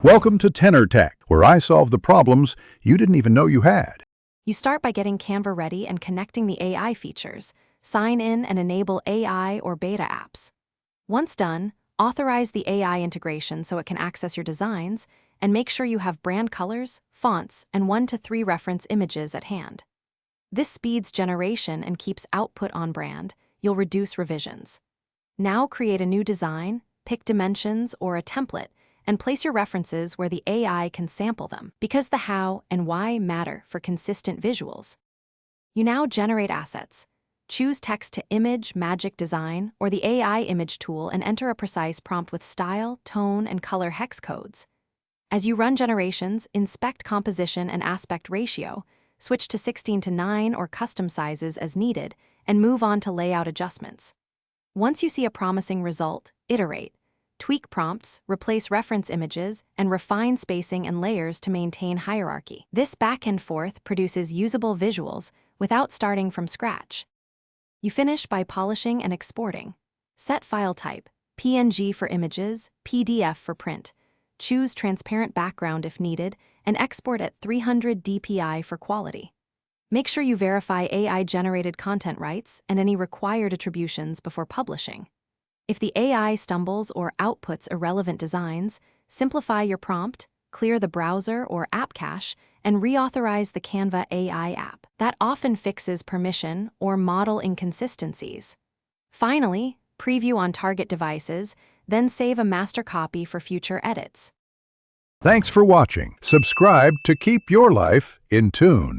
Welcome to Tenor Tech, where I solve the problems you didn't even know you had. You start by getting Canva ready and connecting the AI features. Sign in and enable AI or beta apps. Once done, authorize the AI integration so it can access your designs, and make sure you have brand colors, fonts, and 1 to 3 reference images at hand. This speeds generation and keeps output on brand. You'll reduce revisions. Now create a new design, pick dimensions or a template, and place your references where the AI can sample them, because the how and why matter for consistent visuals. You now generate assets. Choose text to image, magic design, or the AI image tool and enter a precise prompt with style, tone, and color hex codes. As you run generations, inspect composition and aspect ratio, switch to 16:9 or custom sizes as needed, and move on to layout adjustments. Once you see a promising result, iterate. Tweak prompts, replace reference images, and refine spacing and layers to maintain hierarchy. This back and forth produces usable visuals without starting from scratch. You finish by polishing and exporting. Set file type, PNG for images, PDF for print. Choose transparent background if needed, and export at 300 dpi for quality. Make sure you verify AI-generated content rights and any required attributions before publishing. If the AI stumbles or outputs irrelevant designs, simplify your prompt, clear the browser or app cache, and reauthorize the Canva AI app. That often fixes permission or model inconsistencies. Finally, preview on target devices, then save a master copy for future edits. Thanks for watching. Subscribe to keep your life in tune.